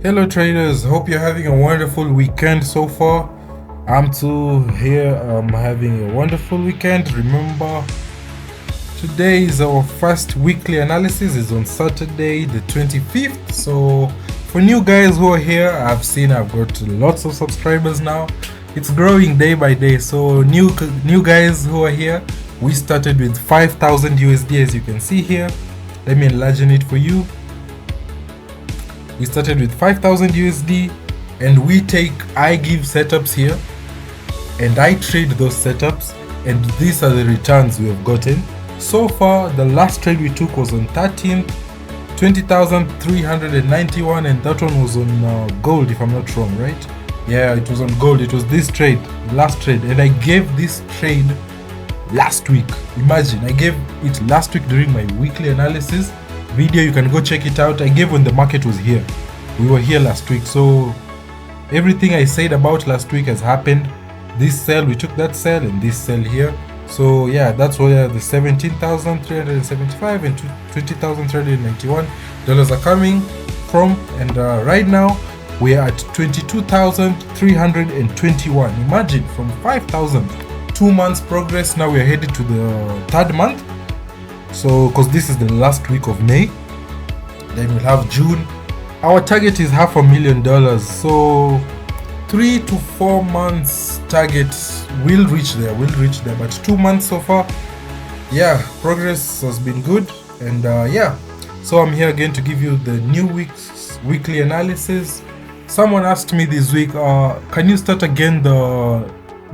Hello traders, hope you're having a wonderful weekend so far. I'm too here, having a wonderful weekend. Remember, today is our first weekly analysis. It's on Saturday the 25th. So for new guys who are here, I've got lots of subscribers now. It's growing day by day. So new guys who are here, we started with 5,000 USD, as you can see here. Let me enlarge it for you. We started with 5,000 USD, and I give setups here and I trade those setups, and these are the returns we have gotten. So far, the last trade we took was on 13th, 20,391, and that one was on gold, if I'm not wrong, right? Yeah, it was on gold. It was this trade, last trade, and I gave this trade last week. Imagine, I gave it last week during my weekly analysis video. You can go check it out. I gave when the market was here. We were here last week, so everything I said about last week has happened. This sell, we took that sell, and this sell here. So yeah, that's where the 17,375 and 20,391 dollars are coming from. And right now we are at 22,321. Imagine, from 5,000, 2 months progress. Now we are headed to the third month. So because this is the last week of May, then we'll have June. Our target is $500,000, so 3 to 4 months target will reach there, but 2 months so far, yeah, progress has been good. And yeah, so I'm here again to give you the new week's weekly analysis. Someone asked me this week, can you start again the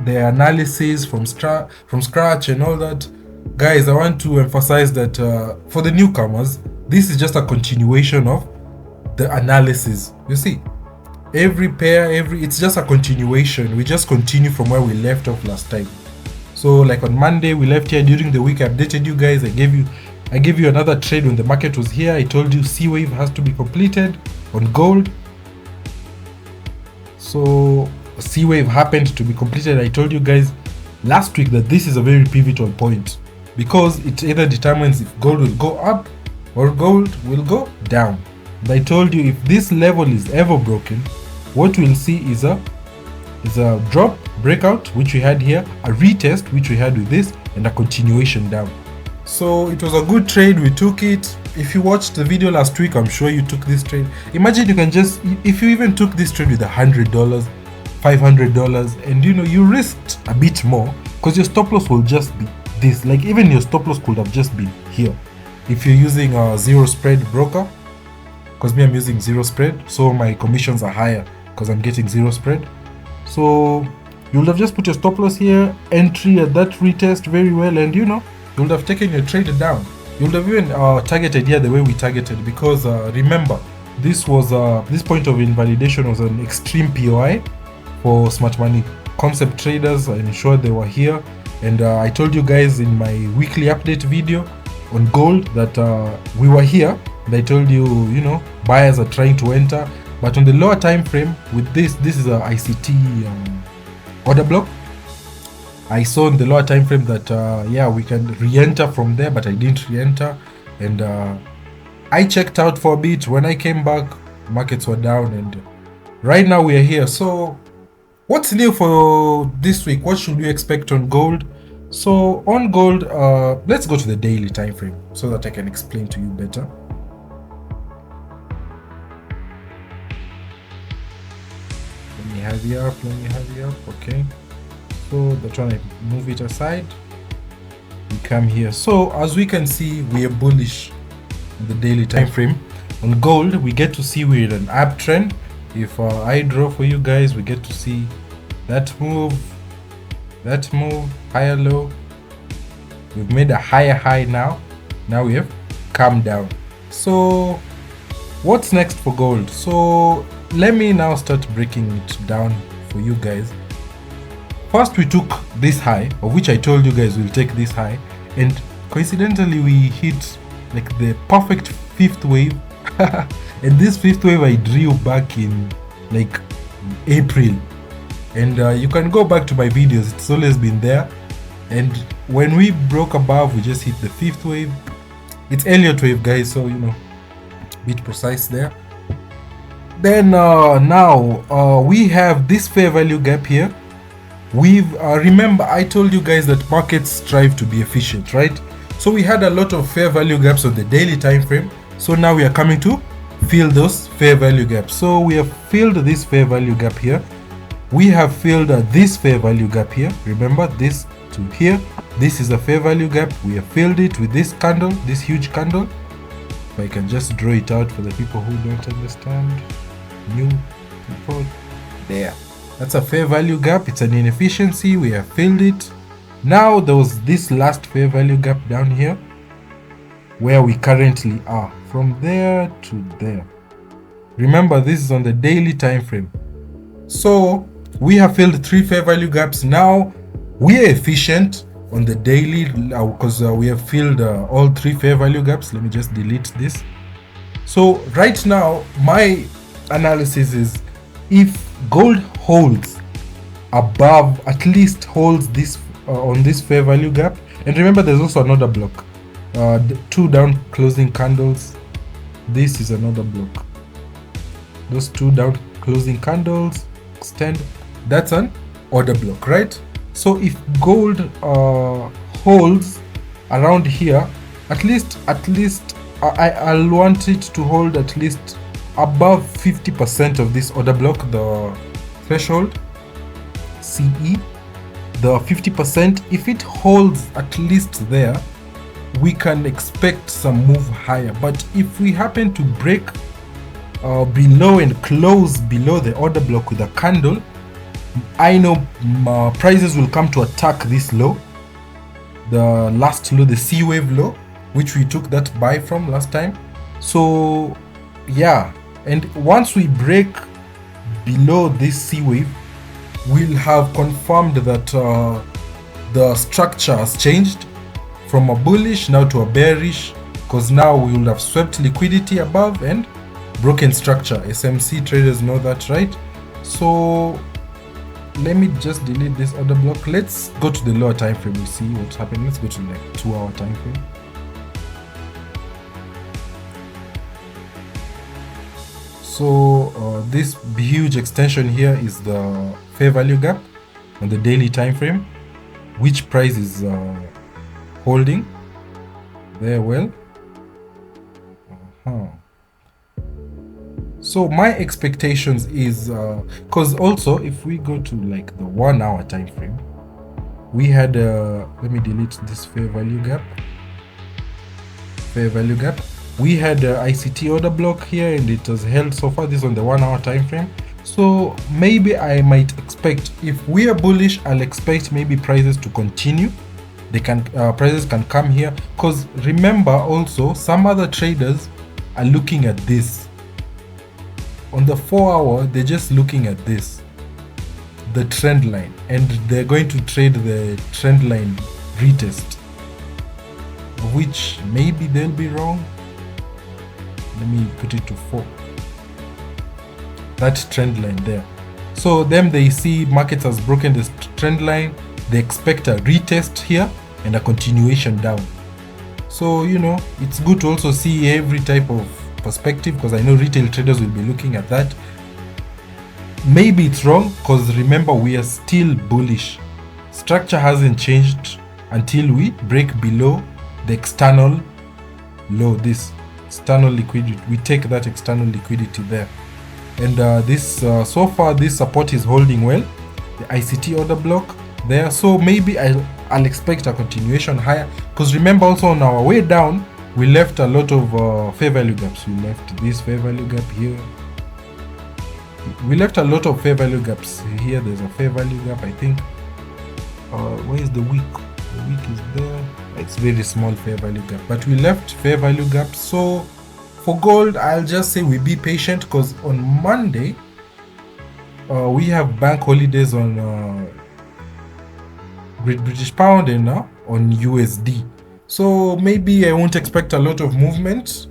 analysis from scratch and all that? Guys, I want to emphasize that for the newcomers, this is just a continuation of the analysis. You see, every pair, it's just a continuation. We just continue from where we left off last time. So like on Monday, we left here. During the week, I updated you guys. I gave you another trade when the market was here. I told you C wave has to be completed on gold. So C wave happened to be completed. I told you guys last week that this is a very pivotal point, because it either determines if gold will go up or gold will go down. And I told you, if this level is ever broken, what we'll see is a drop, breakout, which we had here, a retest, which we had with this, and a continuation down. So it was a good trade. We took it. If you watched the video last week, I'm sure you took this trade. Imagine, you can just, if you even took this trade with $100, $500, and you risked a bit more, because your stop loss will just be this. Like, even your stop loss could have just been here if you're using a zero spread broker, because me, I'm using zero spread, so my commissions are higher because I'm getting zero spread. So you would have just put your stop loss here, entry at that retest very well, and you would have taken your trade down. You would have even targeted here the way we targeted, because remember, this point of invalidation was an extreme POI for smart money concept traders. I'm sure they were here. And I told you guys in my weekly update video on gold that we were here, and I told you, buyers are trying to enter, but on the lower time frame with this is a ICT order block. I saw in the lower time frame that yeah, we can re-enter from there, but I didn't re-enter, and I checked out for a bit. When I came back, markets were down, and right now we are here. So what's new for this week? What should we expect on gold? So on gold, let's go to the daily time frame so that I can explain to you better. Let me have you up. Okay, so that one, I move it aside. We come here. So as we can see, we are bullish in the daily time frame. On gold, we get to see we're in an uptrend. If I draw for you guys, we get to see that move, higher low. We've made a higher high now. Now we have come down. So what's next for gold? So let me now start breaking it down for you guys. First, we took this high, of which I told you guys we'll take this high, and coincidentally we hit like the perfect fifth wave. And this fifth wave I drew back in like April, and you can go back to my videos, it's always been there. And when we broke above, we just hit the fifth wave. It's Elliott wave, guys, so bit precise there. Then now we have this fair value gap here. We've remember I told you guys that markets strive to be efficient, right? So we had a lot of fair value gaps on the daily time frame. So now we are coming to fill those fair value gaps. So we have filled this fair value gap here. We have filled this fair value gap here. Remember this to here. This is a fair value gap. We have filled it with this candle, this huge candle. If I can just draw it out for the people who don't understand. New people there. That's a fair value gap. It's an inefficiency. We have filled it. Now there was this last fair value gap down here where we currently are, from there to there. Remember, this is on the daily time frame. So we have filled 3 fair value gaps. Now we are efficient on the daily because we have filled all 3 fair value gaps. Let me just delete this. So right now my analysis is, if gold holds above, at least holds this on this fair value gap, and remember there's also another block, 2 down closing candles. This is another block. Those 2 down closing candles extend, that's an order block, right? So if gold holds around here, at least I'll want it to hold at least above 50% of this order block, the threshold CE, the 50%. If it holds at least there, we can expect some move higher. But if we happen to break below and close below the order block with a candle, I know prices will come to attack this low, the last low, the C wave low, which we took that buy from last time. So yeah, and once we break below this C wave, we'll have confirmed that the structure has changed from a bullish now to a bearish, because now we will have swept liquidity above and broken structure. SMC traders know that, right? So let me just delete this order block. Let's go to the lower time frame. We see what's happening. Let's go to like 2-hour time frame. So this huge extension here is the fair value gap on the daily time frame, which price is holding there well. So my expectations is, because also if we go to like the 1-hour time frame, we had let me delete this fair value gap. We had ICT order block here, and it has held so far. This on the 1-hour time frame. So maybe I might expect, if we are bullish, I'll expect maybe prices to continue. They can prices can come here, because remember also some other traders are looking at this. On the 4-hour, they're just looking at this, the trend line, and they're going to trade the trend line retest, which maybe they'll be wrong. Let me put it to 4. That trend line there. So them, they see markets has broken this trend line. They expect a retest here and a continuation down. So, you know, it's good to also see every type of perspective, because I know retail traders will be looking at that. Maybe it's wrong, because remember, we are still bullish. Structure hasn't changed until we break below the external low, this external liquidity. We take that external liquidity there, and this so far this support is holding well, the ICT order block there. So maybe I'll expect a continuation higher, because remember also on our way down we left a lot of fair value gaps. We left this fair value gap here. We left a lot of fair value gaps here. There's a fair value gap, I think. Where is the wick? The wick is there. It's very small fair value gap, but we left fair value gaps. So for gold, I'll just say we be patient, because on Monday we have bank holidays on Great British Pound and on USD. So maybe I won't expect a lot of movement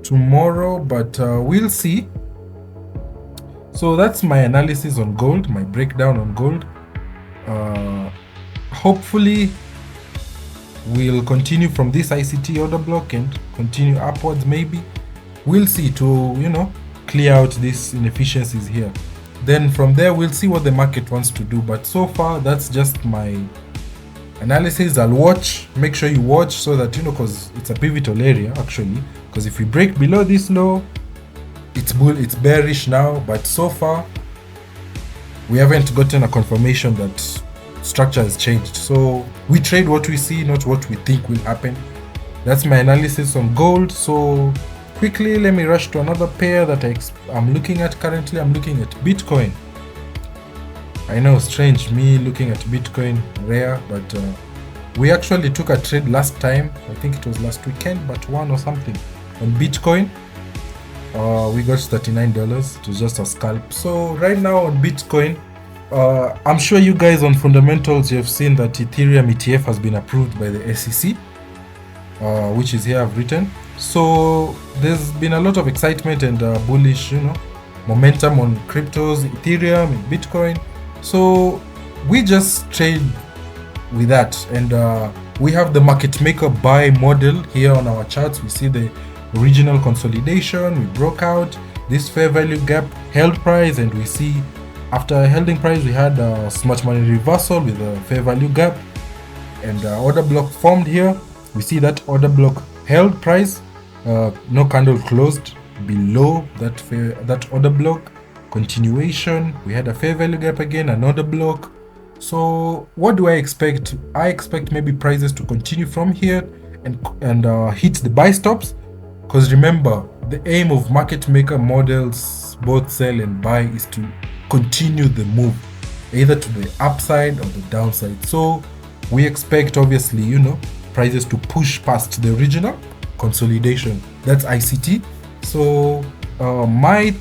tomorrow, but we'll see. So that's my analysis on gold, my breakdown on gold. Hopefully we'll continue from this ICT order block and continue upwards. Maybe we'll see. To, you know, clear out these inefficiencies here. Then from there we'll see what the market wants to do, but so far that's just my analysis. I'll watch, make sure you watch, so that you know, because it's a pivotal area actually, because if we break below this low, it's bearish now, but so far we haven't gotten a confirmation that structure has changed. So we trade what we see, not what we think will happen. That's my analysis on gold. So quickly, let me rush to another pair that I'm looking at currently. I'm looking at Bitcoin. I know, strange, me looking at Bitcoin, rare, but we actually took a trade last time. I think it was last weekend, but one or something on Bitcoin. We got $39. It was just a scalp. So right now on Bitcoin, I'm sure you guys on fundamentals, you have seen that Ethereum ETF has been approved by the SEC, which is here I've written. So there's been a lot of excitement and bullish, you know, momentum on cryptos, Ethereum and Bitcoin. So we just trade with that, and we have the market maker buy model here on our charts. We see the original consolidation, we broke out this fair value gap, held price, and we see after holding price we had a smart money reversal with a fair value gap, and order block formed here. We see that order block held price, no candle closed below that order block. Continuation, we had a fair value gap again, an order block. So what do I expect? I expect maybe prices to continue from here and hit the buy stops, because remember, the aim of market maker models, both sell and buy, is to continue the move either to the upside or the downside. So we expect, obviously, you know, prices to push past the original consolidation. That's ICT. So my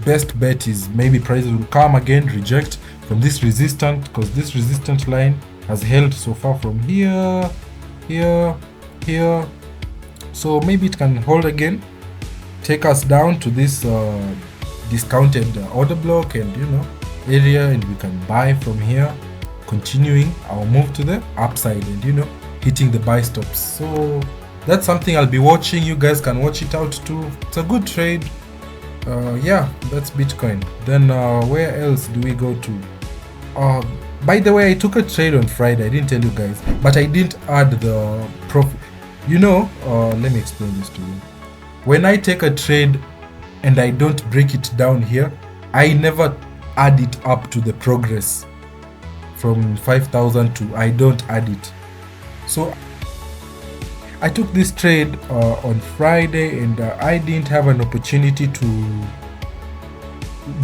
best bet is maybe prices will come again, reject from this resistance, because this resistance line has held so far from here, here, here. So maybe it can hold again, take us down to this discounted order block and, you know, area, and we can buy from here, continuing our move to the upside and, you know, hitting the buy stops. So that's something I'll be watching. You guys can watch it out too. It's a good trade. Yeah, that's Bitcoin. Then where else do we go to? By the way, I took a trade on Friday. I didn't tell you guys, but I didn't add the profit. You know, let me explain this to you. When I take a trade and I don't break it down here, I never add it up to the progress from 5,000 to, I don't add it. So I took this trade on Friday, and I didn't have an opportunity to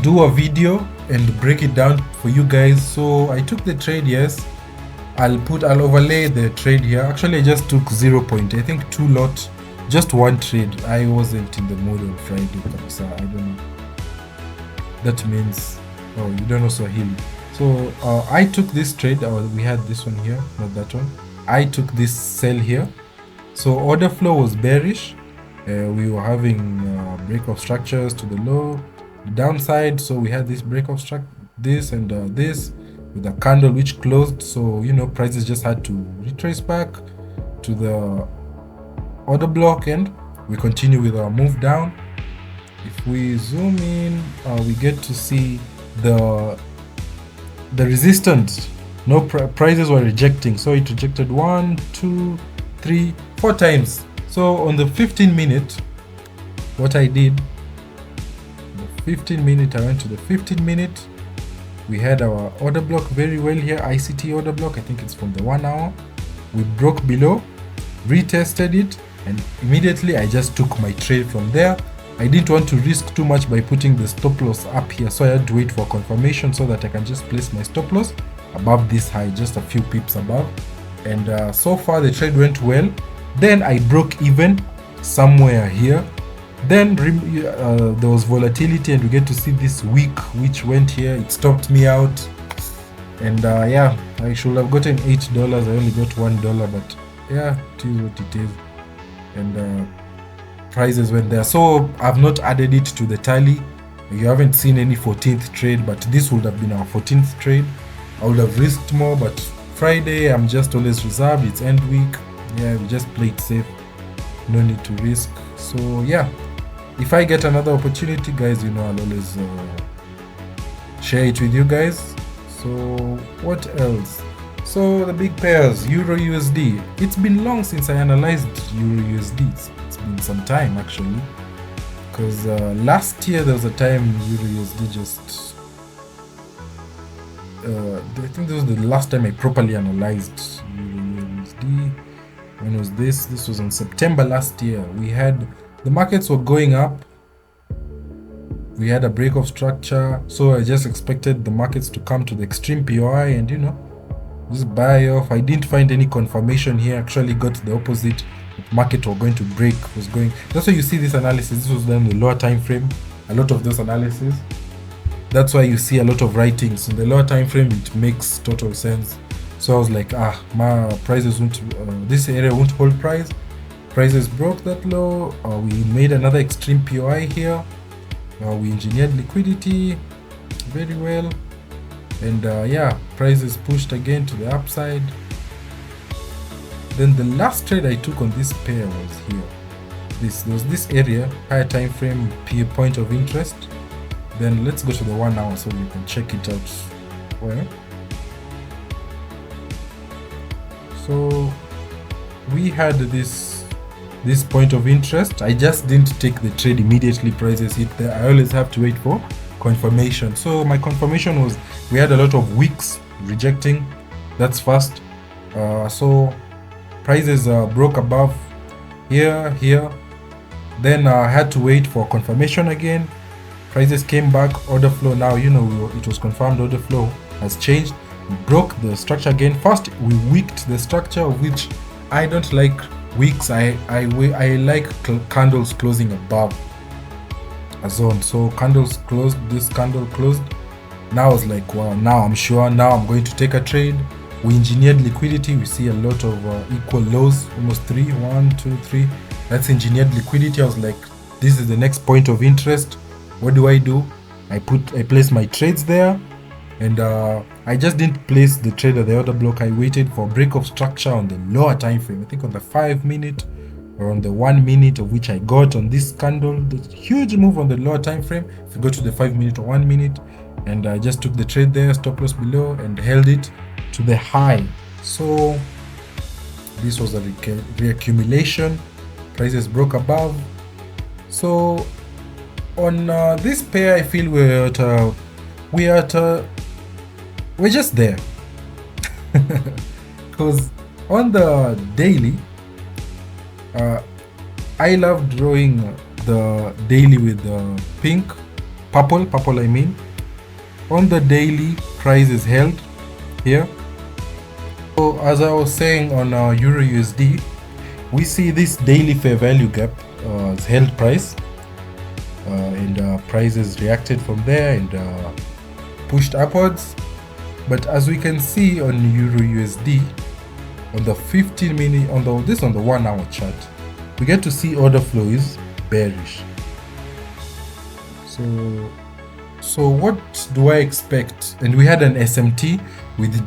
do a video and break it down for you guys. So I took the trade, yes. I'll overlay the trade here. Actually, I just took 0. I think 2 lot, just one trade. I wasn't in the mood on Friday, so I don't know. That means, oh, you don't know Swahili. So I took this trade. We had this one here, not that one. I took this sell here. So order flow was bearish. We were having break of structures to the low, the downside. So we had this break of this and this, with a candle which closed. So, you know, prices just had to retrace back to the order block, and we continue with our move down. If we zoom in, we get to see the resistance. No, prices were rejecting. So it rejected 1, 2, 3, 4 times. So on the 15 minute, what I did, the 15 minute, I went to the 15 minute. We had our order block very well here, ICT order block. I think it's from the 1 hour. We broke below, retested it, and immediately I just took my trade from there. I didn't want to risk too much by putting the stop loss up here, so I had to wait for confirmation so that I can just place my stop loss above this high, just a few pips above. And so far the trade went well. Then I broke even somewhere here. Then there was volatility, and we get to see this wick which went here. It stopped me out, and yeah, I should have gotten $8. I only got $1, but yeah, it is what it is. And prices went there. So I've not added it to the tally. You haven't seen any 14th trade, but this would have been our 14th trade. I would have risked more, but Friday I'm just always reserved. It's end week. Yeah, we just play it safe. No need to risk. So yeah, if I get another opportunity, guys, you know, I'll always share it with you guys. So what else? So the big pairs, Euro USD. It's been long since I analyzed Euro USD. It's been some time actually, because last year there was a time Euro USD just I think this was the last time I properly analyzed Euro USD. When was this? This was in September last year. We had the markets were going up. We had a break of structure, so I just expected the markets to come to the extreme POI and, you know, just buy off. I didn't find any confirmation here. Actually got the opposite. The market were going to break, was going. That's why you see this analysis. This was done in the lower time frame. A lot of those analysis. That's why you see a lot of writings in the lower time frame. It makes total sense. So I was like, my prices won't. This area won't hold price. Prices broke that low. We made another extreme POI here. We engineered liquidity very well, and yeah, prices pushed again to the upside. Then the last trade I took on this pair was here. There was this area, higher time frame point of interest. Then let's go to the 1 hour so we can check it out. Well, so we had this point of interest. I just didn't take the trade immediately. Prices hit there. I always have to wait for confirmation. So my confirmation was we had a lot of wicks rejecting. That's fast. So prices broke above here. Then I had to wait for confirmation again. Prices came back. Order flow, now you know it was confirmed. Order flow has changed. We broke the structure again. First we wicked the structure, of which I don't like. Wicks, I like candles closing above a zone. So candles closed, this candle closed. Now I was like, wow, now I'm sure, now I'm going to take a trade. We engineered liquidity. We see a lot of equal lows, almost 3, 1, 2, 3. That's engineered liquidity. I was like, this is the next point of interest. What do? I placed my trades there, and I just didn't place the trade at the order block. I waited for break of structure on the lower time frame. I think on the 5 minute or on the 1 minute, of which I got on this candle. The huge move on the lower time frame. If you go to the 5 minute or 1 minute, and I just took the trade there, stop loss below, and held it to the high. So this was a reaccumulation. Prices broke above. So on this pair, I feel we're just there. Because on the daily, I love drawing the daily with purple I mean. On the daily, price is held here. So as I was saying on Euro USD, we see this daily fair value gap is held price, and prices reacted from there and pushed upwards. But as we can see on Euro USD, on the 15 minute, on the 1 hour chart, we get to see order flow is bearish. So what do I expect? And we had an SMT with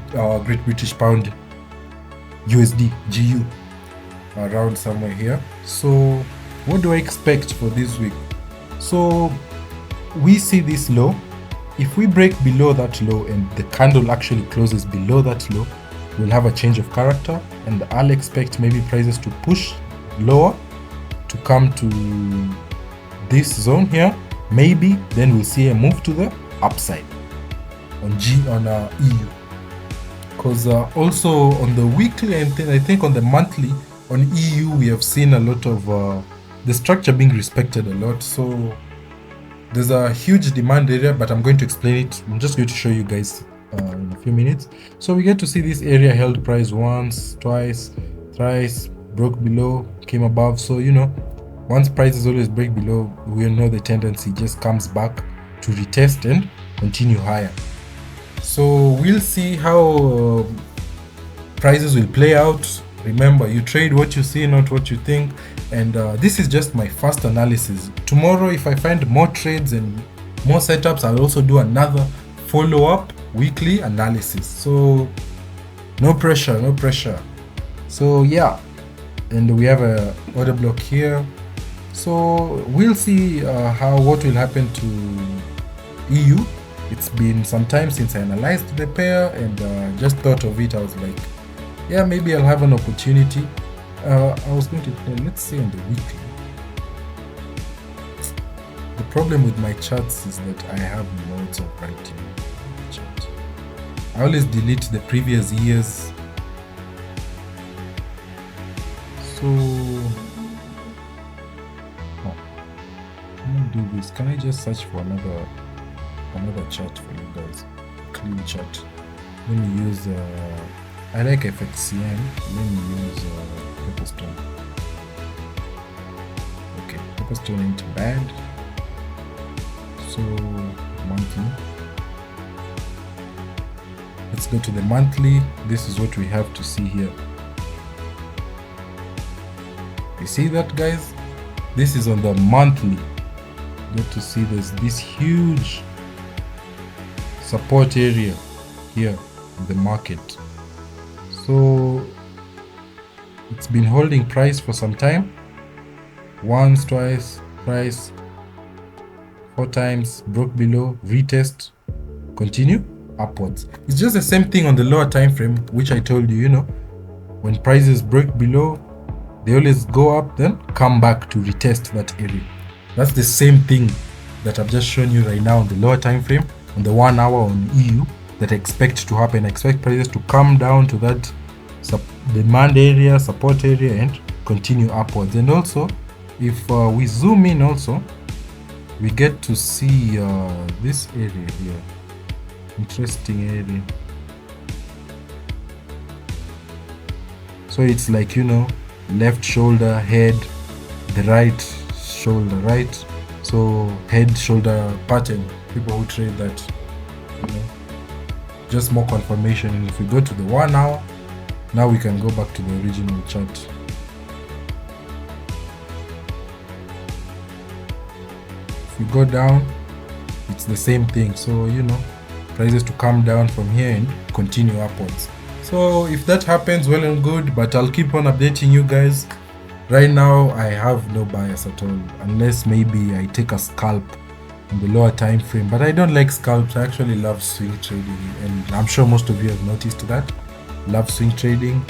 Great British Pound USD GU around somewhere here. So what do I expect for this week? So we see this low. If we break below that low and the candle actually closes below that low, we'll have a change of character, and I'll expect maybe prices to push lower to come to this zone here. Maybe then we'll see a move to the upside on EU. Because also on the weekly, and then I think on the monthly, on EU we have seen a lot of the structure being respected a lot. So there's a huge demand area, but I'm going to explain it. I'm just going to show you guys in a few minutes. So we get to see this area held price once, twice, thrice, broke below, came above. So you know, once prices always break below, we know the tendency just comes back to retest and continue higher. So we'll see how prices will play out. Remember, you trade what you see, not what you think. And this is just my first analysis. Tomorrow, if I find more trades and more setups, I'll also do another follow-up weekly analysis. So no pressure. So yeah, and we have a order block here. So we'll see what will happen to EU. It's been some time since I analyzed the pair and just thought of it. I was like, yeah, maybe I'll have an opportunity. I was going to, let's see on the weekly. The problem with my charts is that I have lots of writing in the chart. I always delete the previous years. So, let me do this. Can I just search for another chart for you guys? Clean chart. Let me use I like FXCM. Let me use Pepperstone. Okay, Pepperstone ain't bad. So monthly. Let's go to the monthly. This is what we have to see here. You see that, guys? This is on the monthly. Get to see this huge support area here in the market. So it's been holding price for some time. Once, twice, price, 4 times, broke below, retest, continue upwards. It's just the same thing on the lower time frame, which I told you, when prices break below, they always go up, then come back to retest that area. That's the same thing that I've just shown you right now on the lower time frame, on the 1 hour on EU, that I expect to happen. I expect prices to come down to that demand area, support area, and continue upwards. And also, if we zoom in also, we get to see this area here. Interesting area. So it's like, left shoulder, head, the right shoulder, right? So head, shoulder pattern. People who trade that, just more confirmation. And if we go to the 1 hour, now we can go back to the original chart. If we go down, it's the same thing. So, prices to come down from here and continue upwards. So if that happens, well and good, but I'll keep on updating you guys. Right now, I have no bias at all, unless maybe I take a scalp in the lower time frame. But I don't like scalps. I actually love swing trading, and I'm sure most of you have noticed that. Love swing trading.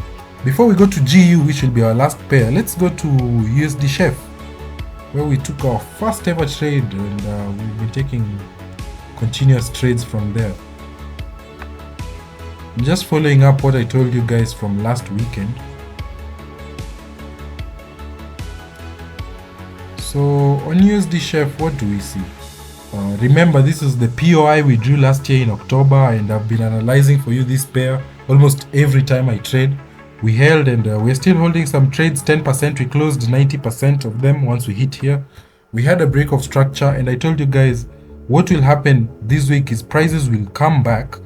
Before we go to GU, which will be our last pair, let's go to USDCHF, where we took our first ever trade, and we've been taking continuous trades from there. Just following up what I told you guys from last weekend. So on USDCHF, what do we see? Remember, this is the POI we drew last year in October, and I've been analyzing for you this pair almost every time I trade. We held, and we're still holding some trades, 10%. We closed 90% of them once we hit here. We had a break of structure, and I told you guys what will happen this week is prices will come back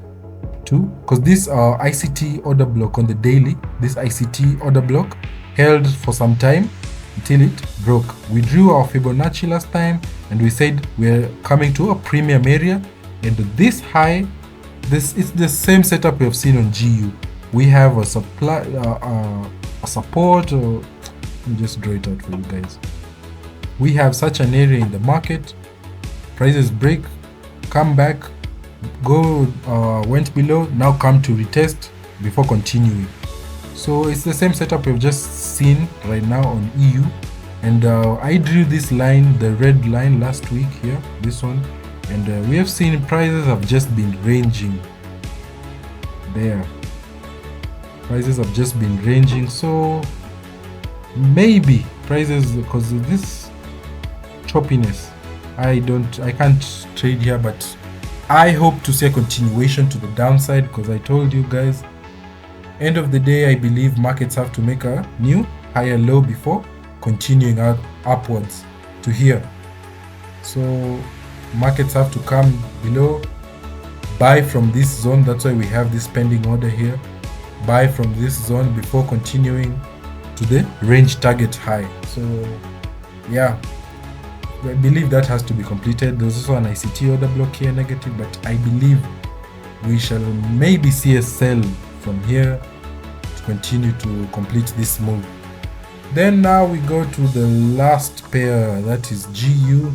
to, because this ICT order block on the daily, this ICT order block held for some time until it broke. We drew our Fibonacci last time, and we said we're coming to a premium area, and this high, it's the same setup we have seen on GU. We have a supply, a support. Let me just draw it out for you guys. We have such an area in the market. Prices break, come back, go, went below, now come to retest before continuing. So it's the same setup we've just seen right now on EU. And I drew this line, the red line last week here, this one. And we have seen prices have just been ranging there. Prices have just been ranging. So maybe prices, because this choppiness, I can't trade here, but I hope to see a continuation to the downside, because I told you guys, end of the day, I believe markets have to make a new higher low before continuing out upwards to here. So markets have to come below, buy from this zone. That's why we have this pending order here. Buy from this zone before continuing to the range target high. So yeah, I believe that has to be completed. There's also an ICT order block here, negative, but I believe we shall maybe see a sell from here to continue to complete this move. Then now we go to the last pair, that is GU.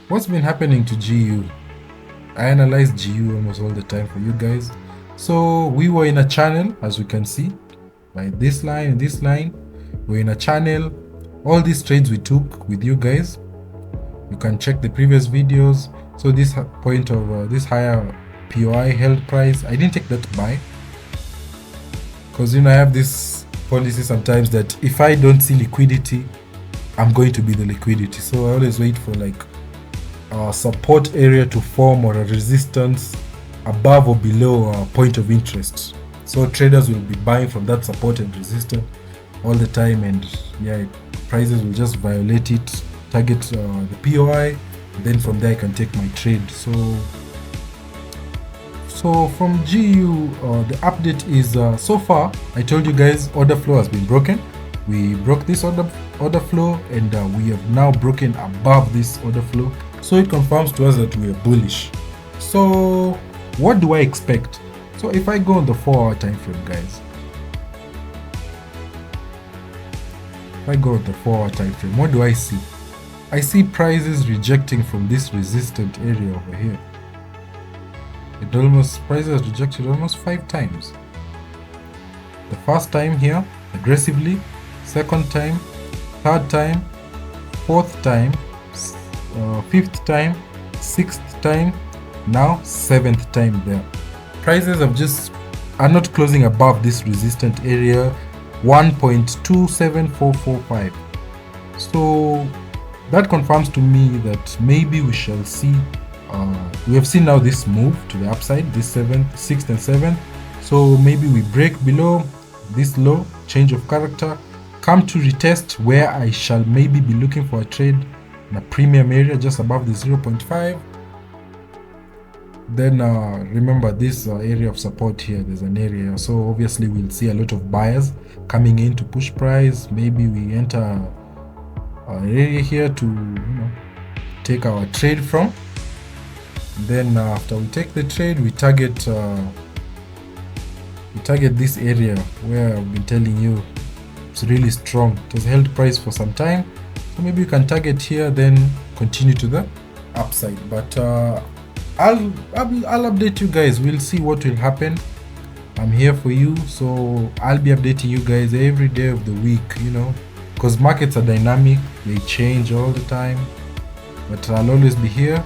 What's been happening to GU? I analyze GU almost all the time for you guys. So we were in a channel, as we can see, by this line and this line. We're in a channel. All these trades we took with you guys, you can check the previous videos. So this point of this higher POI held price, I didn't take that buy, because I have this policy sometimes that if I don't see liquidity, I'm going to be the liquidity. So I always wait for like a support area to form or a resistance above or below a point of interest. So traders will be buying from that support and resistance all the time, and yeah, prices will just violate it, target the POI, and then from there I can take my trade. So from GU, the update is so far I told you guys order flow has been broken. We broke this order flow, and we have now broken above this order flow, so it confirms to us that we are bullish. So what do I expect? So if I go on the 4-hour time frame, guys, if I go on the 4-hour time frame, what do I see? I see prices rejecting from this resistant area over here. Prices rejected almost 5 times. The first time here, aggressively, second time, third time, fourth time, fifth time, sixth time, now 7th time there. Prices are not closing above this resistant area, 1.27445. So that confirms to me that maybe we shall see, we have seen now this move to the upside, this 7th, 6th and 7th. So maybe we break below this low, change of character, come to retest where I shall maybe be looking for a trade in a premium area just above the 0.5. Then remember this area of support here, there's an area, so obviously we'll see a lot of buyers coming in to push price. Maybe we enter an area here to take our trade from. Then after we take the trade, we target this area where I've been telling you it's really strong. It has held price for some time, so maybe you can target here, then continue to the upside. But I'll update you guys. We'll see what will happen. I'm here for you, so I'll be updating you guys every day of the week, because markets are dynamic, they change all the time, but I'll always be here.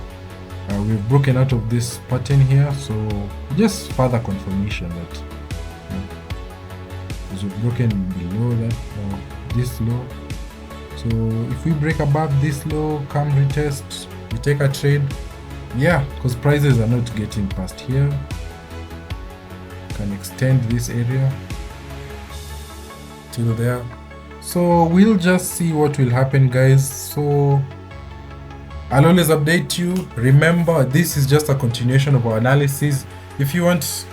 We've broken out of this pattern here, so just further confirmation that we've broken below that this low. So if we break above this low, come retest, we take a trade. Yeah, because prices are not getting past here. Can extend this area till there. So we'll just see what will happen, guys. So I'll always update you. Remember, this is just a continuation of our analysis. If you want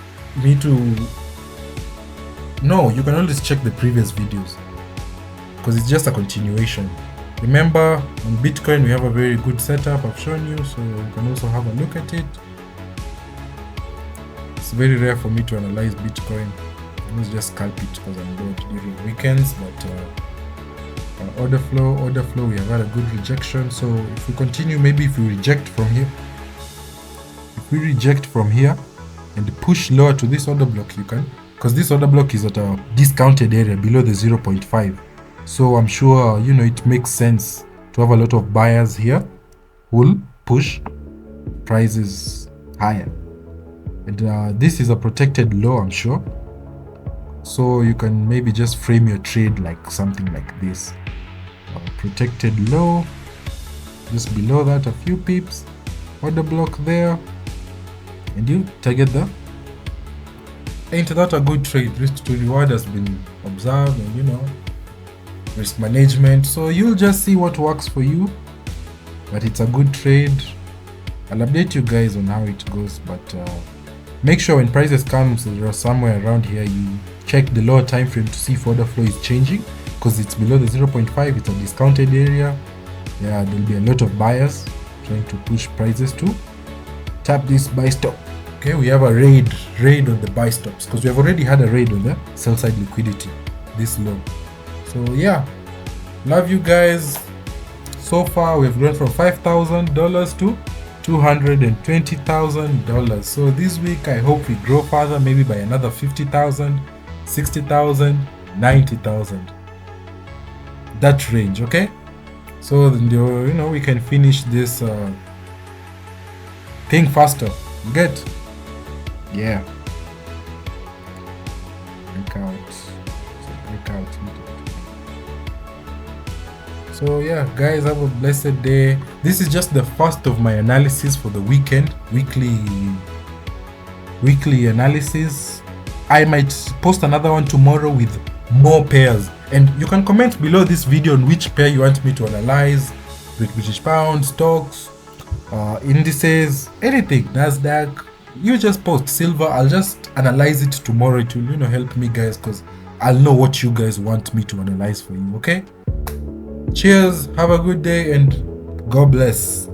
me to know, you can always check the previous videos, because it's just a continuation. Remember, on Bitcoin we have a very good setup I've shown you, so you can also have a look at it. It's very rare for me to analyze Bitcoin. I always just scalp it because I'm bored during weekends. But order flow, we have had a good rejection. So if we continue, maybe if we reject from here, and push lower to this order block, you can, because this order block is at a discounted area below the 0.5. So I'm sure it makes sense to have a lot of buyers here who will push prices higher, and this is a protected low, I'm sure. So you can maybe just frame your trade like something like this, protected low, just below that a few pips, order block there, and you target the. Ain't that a good trade? Risk to reward has been observed, and risk management. So you'll just see what works for you, but it's a good trade. I'll update you guys on how it goes, but make sure when prices come somewhere around here, you check the lower time frame to see if order flow is changing, because it's below the 0.5. It's a discounted area. Yeah, there'll be a lot of buyers trying to push prices to tap this buy stop. Okay, we have a raid on the buy stops, because we have already had a raid on the sell side liquidity. this low. So yeah, love you guys. So far we've grown from $5,000 to $220,000. So this week I hope we grow further, maybe by another 50,000, 60,000, 90,000, that range. Okay, so you know, we can finish this thing faster. You get? Yeah. Breakout. So yeah, guys, have a blessed day. This is just the first of my analysis for the weekend, weekly analysis. I might post another one tomorrow with more pairs, and you can comment below this video on which pair you want me to analyze: British pound, stocks, indices, anything, Nasdaq. You just post. Silver, I'll just analyze it tomorrow. It will, you know, help me, guys, because I'll know what you guys want me to analyze for you. Okay, cheers, have a good day, and God bless.